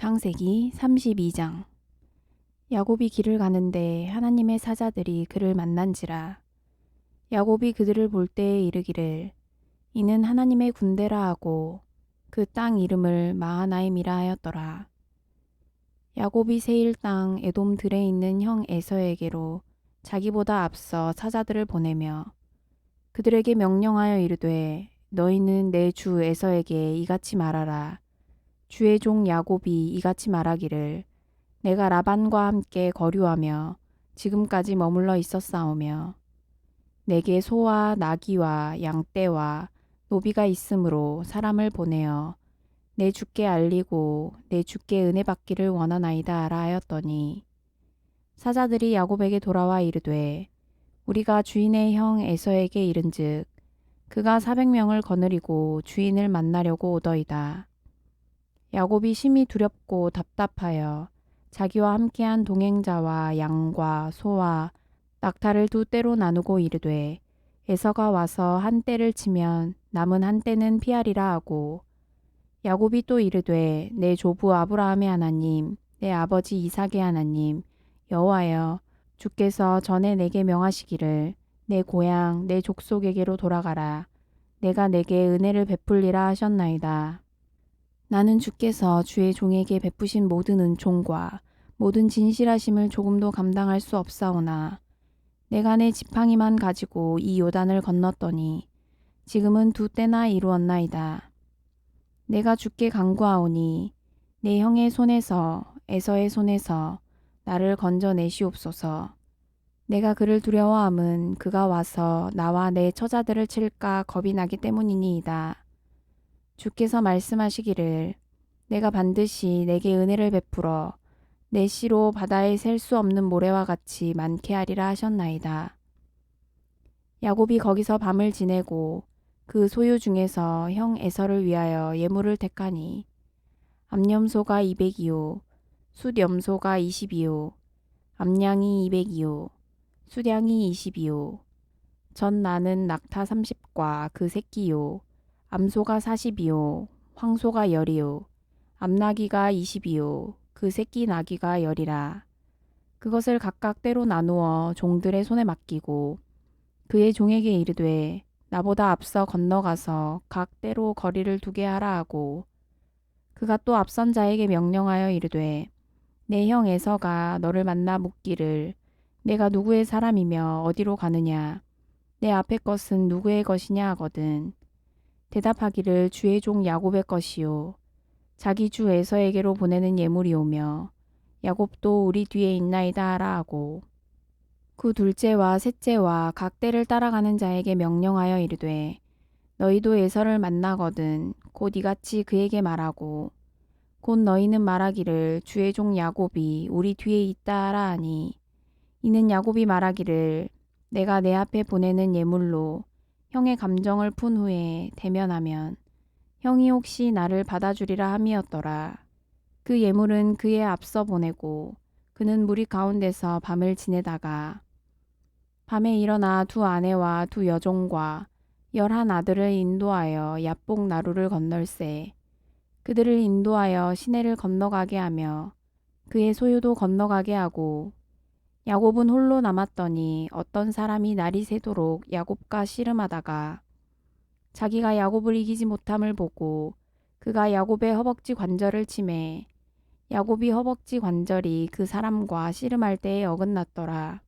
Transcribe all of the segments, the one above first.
창세기 32장. 야곱이 길을 가는데 하나님의 사자들이 그를 만난지라. 야곱이 그들을 볼 때에 이르기를 이는 하나님의 군대라 하고 그 땅 이름을 마하나임이라 하였더라. 야곱이 세일 땅 에돔 들에 있는 형 에서에게로 자기보다 앞서 사자들을 보내며 그들에게 명령하여 이르되 너희는 내 주 에서에게 이같이 말하라. 주의 종 야곱이 이같이 말하기를 내가 라반과 함께 거류하며 지금까지 머물러 있었사오며 내게 소와 나귀와 양떼와 노비가 있으므로 사람을 보내어 내 주께 알리고 내 주께 은혜 받기를 원하나이다 하라 하였더니 사자들이 야곱에게 돌아와 이르되 우리가 주인의 형 에서에게 이른즉 그가 400명을 거느리고 주인을 만나려고 오더이다. 야곱이 심히 두렵고 답답하여 자기와 함께한 동행자와 양과 소와 낙타를 두 떼로 나누고 이르되 에서가 와서 한 떼를 치면 남은 한 떼는 피하리라 하고 야곱이 또 이르되 내 조부 아브라함의 하나님 내 아버지 이삭의 하나님 여호와여 주께서 전에 내게 명하시기를 내 고향 내 족속에게로 돌아가라 내가 내게 은혜를 베풀리라 하셨나이다. 나는 주께서 주의 종에게 베푸신 모든 은총과 모든 진실하심을 조금도 감당할 수 없사오나 내가 내 지팡이만 가지고 이 요단을 건넜더니 지금은 두 때나 이루었나이다. 내가 주께 간구하오니 내 형의 손에서 에서의 손에서 나를 건져내시옵소서. 내가 그를 두려워함은 그가 와서 나와 내 처자들을 칠까 겁이 나기 때문이니이다. 주께서 말씀하시기를 내가 반드시 내게 은혜를 베풀어 내 씨로 바다에 셀 수 없는 모래와 같이 많게 하리라 하셨나이다. 야곱이 거기서 밤을 지내고 그 소유 중에서 형 에서를 위하여 예물을 택하니 암염소가 200이요 숫염소가 20이요 암양이 200이요 수량이 20이요 전 나는 낙타 30과 그 새끼요 암소가 40이요 황소가 10이요 암나귀가 20이요 그 새끼 나귀가 10이라. 그것을 각각 때로 나누어 종들의 손에 맡기고 그의 종에게 이르되 나보다 앞서 건너가서 각 때로 거리를 두게 하라 하고 그가 또 앞선 자에게 명령하여 이르되 내 형 에서가 너를 만나 묻기를 내가 누구의 사람이며 어디로 가느냐 내 앞의 것은 누구의 것이냐 하거든. 대답하기를 주의 종 야곱의 것이요 자기 주 에서에게로 보내는 예물이오며 야곱도 우리 뒤에 있나이다 하라 하고 그 둘째와 셋째와 각 때를 따라가는 자에게 명령하여 이르되 너희도 에서를 만나거든 곧 이같이 그에게 말하고 곧 너희는 말하기를 주의 종 야곱이 우리 뒤에 있다 하라 하니 이는 야곱이 말하기를 내가 내 앞에 보내는 예물로 형의 감정을 푼 후에 대면하면 형이 혹시 나를 받아주리라 함이었더라. 그 예물은 그의 앞서 보내고 그는 무리 가운데서 밤을 지내다가 밤에 일어나 두 아내와 두 여종과 11 아들을 인도하여 야복 나루를 건널세 그들을 인도하여 시내를 건너가게 하며 그의 소유도 건너가게 하고 야곱은 홀로 남았더니 어떤 사람이 날이 새도록 야곱과 씨름하다가 자기가 야곱을 이기지 못함을 보고 그가 야곱의 허벅지 관절을 치매 야곱이 허벅지 관절이 그 사람과 씨름할 때에 어긋났더라.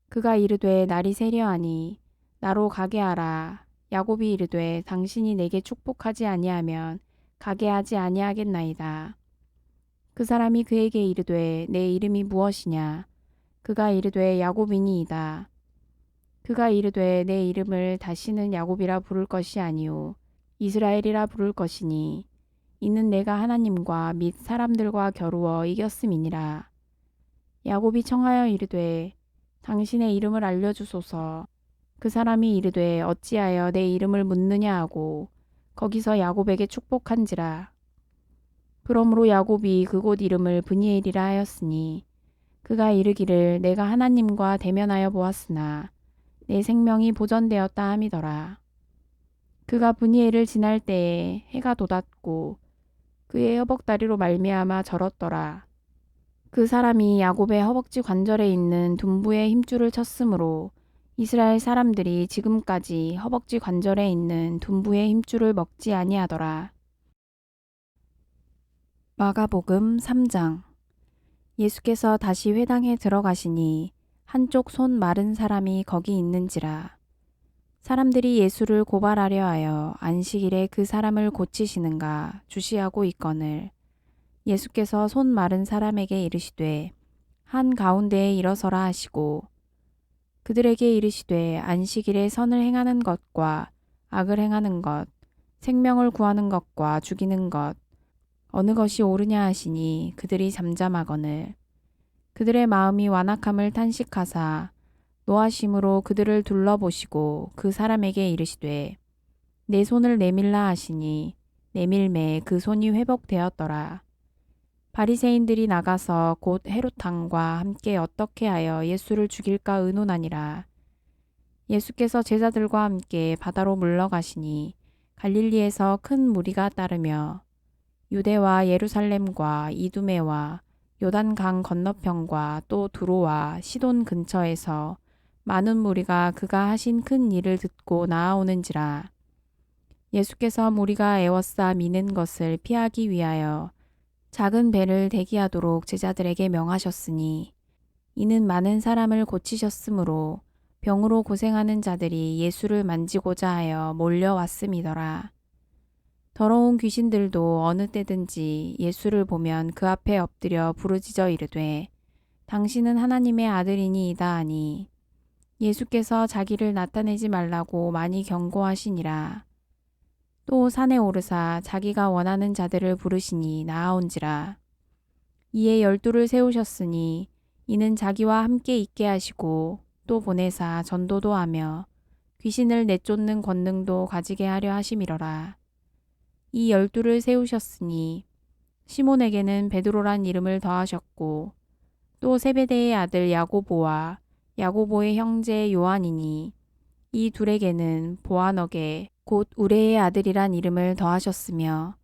그가 이르되 날이 새려하니 나로 가게 하라. 야곱이 이르되 당신이 내게 축복하지 아니하면 가게 하지 아니하겠나이다. 그 사람이 그에게 이르되 내 이름이 무엇이냐? 그가 이르되 야곱이니이다. 그가 이르되 내 이름을 다시는 야곱이라 부를 것이 아니오 이스라엘이라 부를 것이니 이는 내가 하나님과 및 사람들과 겨루어 이겼음이니라. 야곱이 청하여 이르되 당신의 이름을 알려주소서. 그 사람이 이르되 어찌하여 내 이름을 묻느냐 하고 거기서 야곱에게 축복한지라. 그러므로 야곱이 그곳 이름을 브니엘이라 하였으니 그가 이르기를 내가 하나님과 대면하여 보았으나 내 생명이 보전되었다 함이더라. 그가 브니엘을 지날 때에 해가 돋았고 그의 허벅다리로 말미암아 절었더라. 그 사람이 야곱의 허벅지 관절에 있는 둔부의 힘줄을 쳤으므로 이스라엘 사람들이 지금까지 허벅지 관절에 있는 둔부의 힘줄을 먹지 아니하더라. 마가복음 3장. 예수께서 다시 회당에 들어가시니 한쪽 손 마른 사람이 거기 있는지라. 사람들이 예수를 고발하려 하여 안식일에 그 사람을 고치시는가 주시하고 있거늘 예수께서 손 마른 사람에게 이르시되 한 가운데에 일어서라 하시고 그들에게 이르시되 안식일에 선을 행하는 것과 악을 행하는 것, 생명을 구하는 것과 죽이는 것 어느 것이 옳으냐 하시니 그들이 잠잠하거늘 그들의 마음이 완악함을 탄식하사 노하심으로 그들을 둘러보시고 그 사람에게 이르시되 내 손을 내밀라 하시니 내밀매 그 손이 회복되었더라. 바리새인들이 나가서 곧 헤롯 왕과 함께 어떻게 하여 예수를 죽일까 의논하니라. 예수께서 제자들과 함께 바다로 물러가시니 갈릴리에서 큰 무리가 따르며 유대와 예루살렘과 이두메와 요단강 건너편과 또 두로와 시돈 근처에서 많은 무리가 그가 하신 큰 일을 듣고 나아오는지라. 예수께서 무리가 애워싸 미는 것을 피하기 위하여 작은 배를 대기하도록 제자들에게 명하셨으니 이는 많은 사람을 고치셨으므로 병으로 고생하는 자들이 예수를 만지고자 하여 몰려왔음이더라. 더러운 귀신들도 어느 때든지 예수를 보면 그 앞에 엎드려 부르짖어 이르되 당신은 하나님의 아들이니이다 하니 예수께서 자기를 나타내지 말라고 많이 경고하시니라. 또 산에 오르사 자기가 원하는 자들을 부르시니 나아온지라. 이에 12를 세우셨으니 이는 자기와 함께 있게 하시고 또 보내사 전도도 하며 귀신을 내쫓는 권능도 가지게 하려 하심이러라. 이 12를 세우셨으니 시몬에게는 베드로란 이름을 더하셨고 또 세베대의 아들 야고보와 야고보의 형제 요한이니 이 둘에게는 보아너게 곧 우레의 아들이란 이름을 더하셨으며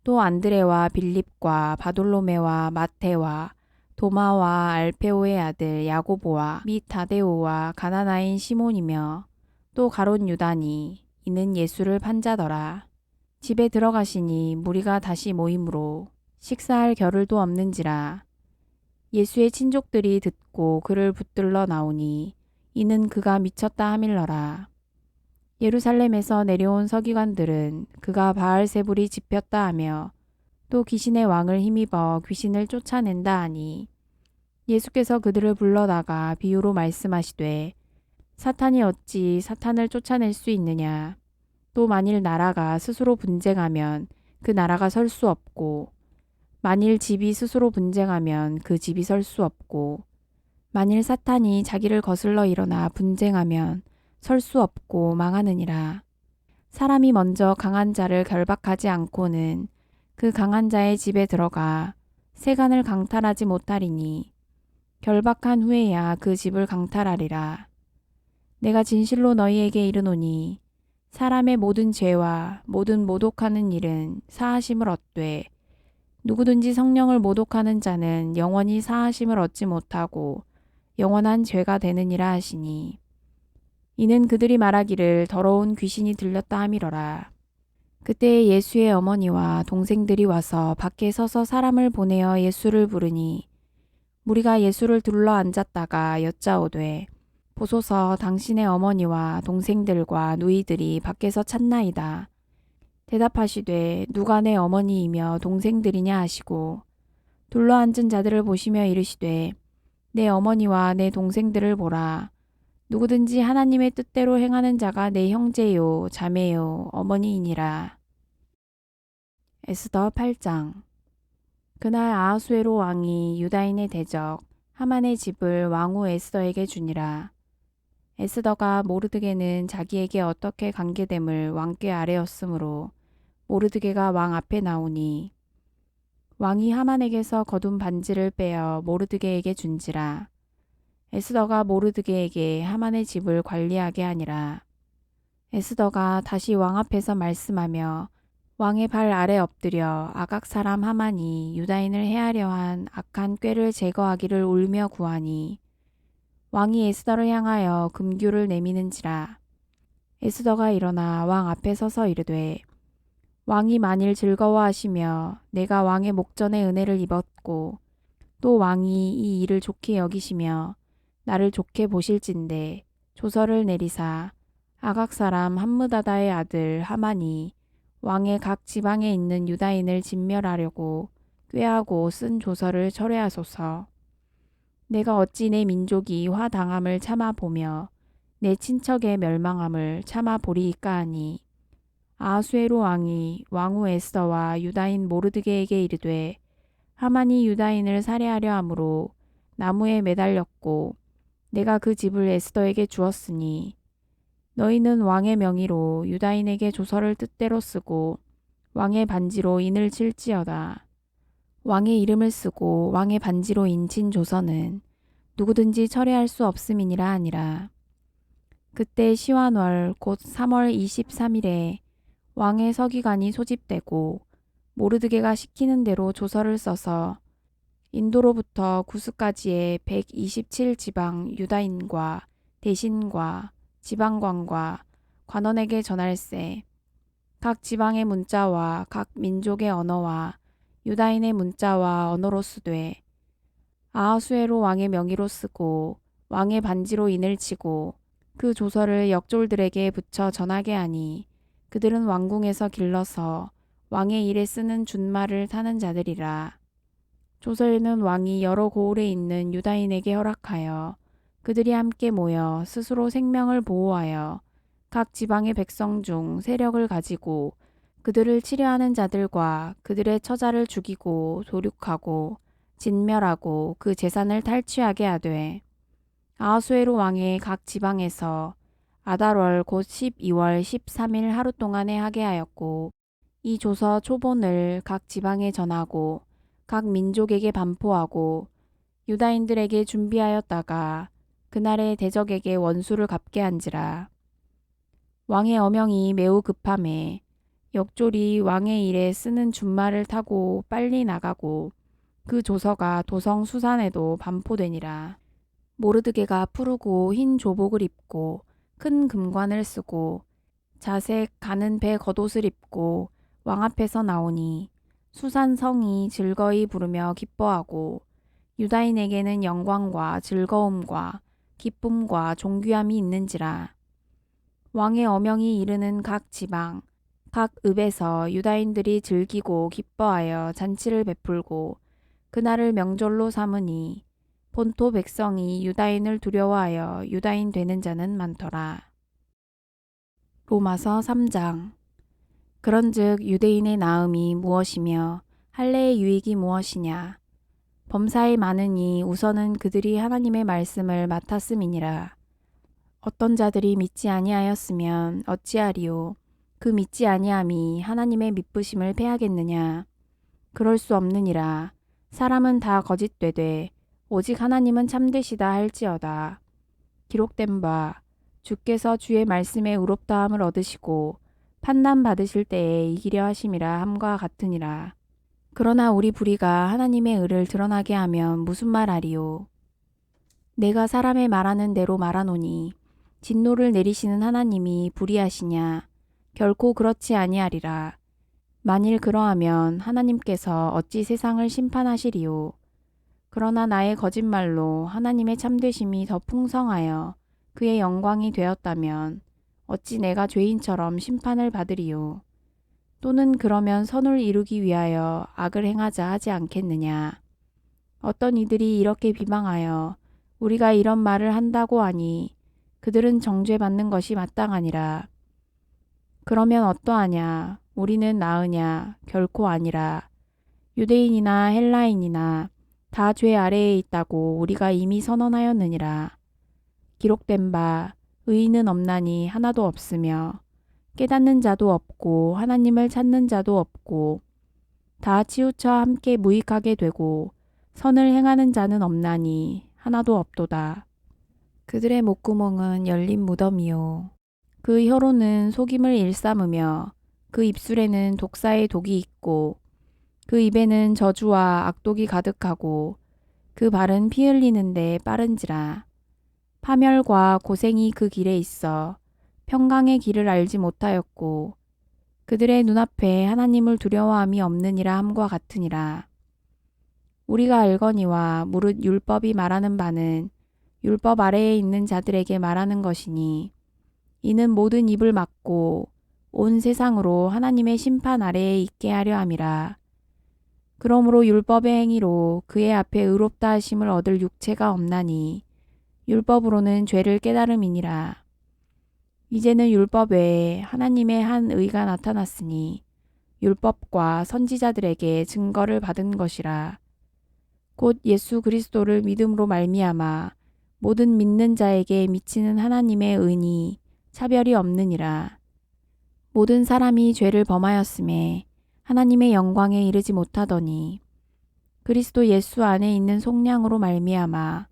또 안드레와 빌립과 바돌로메와 마테와 도마와 알페오의 아들 야고보와 및 다데오와 가나나인 시몬이며 또 가롯 유다니 이는 예수를 판자더라. 집에 들어가시니 무리가 다시 모이므로 식사할 겨를도 없는지라. 예수의 친족들이 듣고 그를 붙들러 나오니 이는 그가 미쳤다 하밀러라. 예루살렘에서 내려온 서기관들은 그가 바알세불이 집혔다 하며 또 귀신의 왕을 힘입어 귀신을 쫓아낸다 하니 예수께서 그들을 불러다가 비유로 말씀하시되 사탄이 어찌 사탄을 쫓아낼 수 있느냐. 또 만일 나라가 스스로 분쟁하면 그 나라가 설 수 없고 만일 집이 스스로 분쟁하면 그 집이 설 수 없고 만일 사탄이 자기를 거슬러 일어나 분쟁하면 설 수 없고 망하느니라. 사람이 먼저 강한 자를 결박하지 않고는 그 강한 자의 집에 들어가 세간을 강탈하지 못하리니 결박한 후에야 그 집을 강탈하리라. 내가 진실로 너희에게 이르노니 사람의 모든 죄와 모든 모독하는 일은 사하심을 얻되 누구든지 성령을 모독하는 자는 영원히 사하심을 얻지 못하고 영원한 죄가 되느니라 하시니 이는 그들이 말하기를 더러운 귀신이 들렸다 함이러라. 그때 예수의 어머니와 동생들이 와서 밖에 서서 사람을 보내어 예수를 부르니 무리가 예수를 둘러 앉았다가 여짜오되 보소서 당신의 어머니와 동생들과 누이들이 밖에서 찾나이다. 대답하시되 누가 내 어머니이며 동생들이냐 하시고 둘러앉은 자들을 보시며 이르시되 내 어머니와 내 동생들을 보라. 누구든지 하나님의 뜻대로 행하는 자가 내 형제요 자매요 어머니이니라. 에스더 8장. 그날 아하수에로 왕이 유다인의 대적 하만의 집을 왕후 에스더에게 주니라. 에스더가 모르드게는 자기에게 어떻게 관계됨을 왕께 아뢰었으므로 모르드게가 왕 앞에 나오니 왕이 하만에게서 거둔 반지를 빼어 모르드게에게 준지라. 에스더가 모르드게에게 하만의 집을 관리하게 하니라. 에스더가 다시 왕 앞에서 말씀하며 왕의 발 아래 엎드려 아각 사람 하만이 유다인을 해하려 한 악한 꾀를 제거하기를 울며 구하니 왕이 에스더를 향하여 금규를 내미는지라. 에스더가 일어나 왕 앞에 서서 이르되 왕이 만일 즐거워하시며 내가 왕의 목전에 은혜를 입었고 또 왕이 이 일을 좋게 여기시며 나를 좋게 보실진대 조서를 내리사 아각 사람 함므다다의 아들 하만이 왕의 각 지방에 있는 유다인을 진멸하려고 꾀하고 쓴 조서를 철회하소서. 내가 어찌 내 민족이 화당함을 참아 보며 내 친척의 멸망함을 참아 보리이까 하니 아하수에로 왕이 왕후 에스더와 유다인 모르드게에게 이르되 하만이 유다인을 살해하려 함으로 나무에 매달렸고 내가 그 집을 에스더에게 주었으니 너희는 왕의 명의로 유다인에게 조서를 뜻대로 쓰고 왕의 반지로 인을 칠지어다. 왕의 이름을 쓰고 왕의 반지로 인친 조서는 누구든지 철회할 수 없음이니라 하니라. 그때 시완월 곧 3월 23일에 왕의 서기관이 소집되고 모르드게가 시키는 대로 조서를 써서 인도로부터 구스까지의 127지방 유다인과 대신과 지방관과 관원에게 전할세. 각 지방의 문자와 각 민족의 언어와 유다인의 문자와 언어로 쓰되 아하수에로 왕의 명의로 쓰고 왕의 반지로 인을 치고 그 조서를 역졸들에게 붙여 전하게 하니 그들은 왕궁에서 길러서 왕의 일에 쓰는 준말을 타는 자들이라. 조서에는 왕이 여러 고을에 있는 유다인에게 허락하여 그들이 함께 모여 스스로 생명을 보호하여 각 지방의 백성 중 세력을 가지고 그들을 치려하는 자들과 그들의 처자를 죽이고 도륙하고 진멸하고 그 재산을 탈취하게 하되 아하수에로 왕의 각 지방에서 아달월 곧 12월 13일 하루 동안에 하게 하였고 이 조서 초본을 각 지방에 전하고 각 민족에게 반포하고 유다인들에게 준비하였다가 그날에 대적에게 원수를 갚게 한지라. 왕의 어명이 매우 급함에 역졸이 왕의 일에 쓰는 준말을 타고 빨리 나가고 그 조서가 도성 수산에도 반포되니라. 모르드게가 푸르고 흰 조복을 입고 큰 금관을 쓰고 자색 가는 배 겉옷을 입고 왕 앞에서 나오니 수산 성이 즐거이 부르며 기뻐하고 유다인에게는 영광과 즐거움과 기쁨과 존귀함이 있는지라. 왕의 어명이 이르는 각 지방 각 읍에서 유다인들이 즐기고 기뻐하여 잔치를 베풀고 그날을 명절로 삼으니 본토 백성이 유다인을 두려워하여 유다인 되는 자는 많더라. 로마서 3장. 그런즉 유대인의 나음이 무엇이며 할례의 유익이 무엇이냐. 범사에 많으니 우선은 그들이 하나님의 말씀을 맡았음이니라. 어떤 자들이 믿지 아니하였으면 어찌하리요. 그 믿지 아니함이 하나님의 미쁘심을 패하겠느냐. 그럴 수 없느니라. 사람은 다 거짓되되 오직 하나님은 참되시다 할지어다. 기록된 바 주께서 주의 말씀에 의롭다함을 얻으시고 판단받으실 때에 이기려 하심이라 함과 같으니라. 그러나 우리 불의가 하나님의 의를 드러나게 하면 무슨 말하리요. 내가 사람의 말하는 대로 말하노니 진노를 내리시는 하나님이 불의하시냐. 결코 그렇지 아니하리라. 만일 그러하면 하나님께서 어찌 세상을 심판하시리요. 그러나 나의 거짓말로 하나님의 참되심이 더 풍성하여 그의 영광이 되었다면 어찌 내가 죄인처럼 심판을 받으리요. 또는 그러면 선을 이루기 위하여 악을 행하자 하지 않겠느냐. 어떤 이들이 이렇게 비방하여 우리가 이런 말을 한다고 하니 그들은 정죄받는 것이 마땅하니라. 그러면 어떠하냐. 우리는 나으냐. 결코 아니라. 유대인이나 헬라인이나 다 죄 아래에 있다고 우리가 이미 선언하였느니라. 기록된 바 의인은 없나니 하나도 없으며 깨닫는 자도 없고 하나님을 찾는 자도 없고 다 치우쳐 함께 무익하게 되고 선을 행하는 자는 없나니 하나도 없도다. 그들의 목구멍은 열린 무덤이요. 그 혀로는 속임을 일삼으며 그 입술에는 독사의 독이 있고 그 입에는 저주와 악독이 가득하고 그 발은 피 흘리는데 빠른지라. 파멸과 고생이 그 길에 있어 평강의 길을 알지 못하였고 그들의 눈앞에 하나님을 두려워함이 없느니라 함과 같으니라. 우리가 알거니와 무릇 율법이 말하는 바는 율법 아래에 있는 자들에게 말하는 것이니 이는 모든 입을 막고 온 세상으로 하나님의 심판 아래에 있게 하려 함이라. 그러므로 율법의 행위로 그의 앞에 의롭다 하심을 얻을 육체가 없나니 율법으로는 죄를 깨달음이니라. 이제는 율법 외에 하나님의 한 의가 나타났으니 율법과 선지자들에게 증거를 받은 것이라. 곧 예수 그리스도를 믿음으로 말미암아 모든 믿는 자에게 미치는 하나님의 은이 차별이 없느니라. 모든 사람이 죄를 범하였음에 하나님의 영광에 이르지 못하더니 그리스도 예수 안에 있는 속량으로 말미암아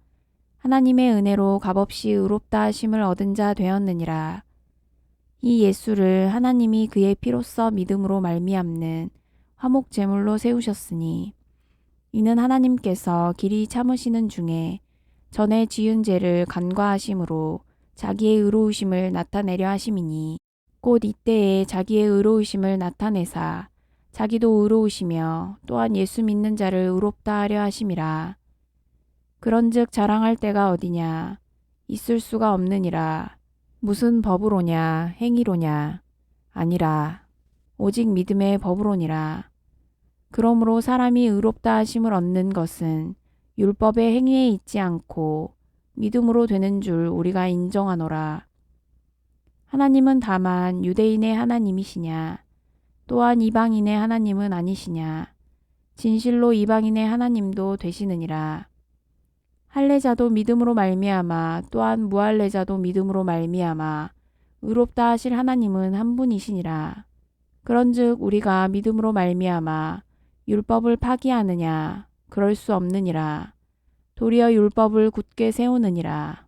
하나님의 은혜로 값없이 의롭다 하심을 얻은 자 되었느니라. 이 예수를 하나님이 그의 피로써 믿음으로 말미암는 화목 제물로 세우셨으니 이는 하나님께서 길이 참으시는 중에 전에 지은 죄를 간과하심으로 자기의 의로우심을 나타내려 하심이니 곧 이때에 자기의 의로우심을 나타내사 자기도 의로우시며 또한 예수 믿는 자를 의롭다 하려 하심이라. 그런즉 자랑할 때가 어디냐? 있을 수가 없느니라. 무슨 법으로냐? 행위로냐? 아니라 오직 믿음의 법으로니라. 그러므로 사람이 의롭다 하심을 얻는 것은 율법의 행위에 있지 않고 믿음으로 되는 줄 우리가 인정하노라. 하나님은 다만 유대인의 하나님이시냐? 또한 이방인의 하나님은 아니시냐? 진실로 이방인의 하나님도 되시느니라. 할례자도 믿음으로 말미암아 또한 무할례자도 믿음으로 말미암아 의롭다 하실 하나님은 한 분이시니라. 그런즉 우리가 믿음으로 말미암아 율법을 파기하느냐? 그럴 수 없느니라. 도리어 율법을 굳게 세우느니라.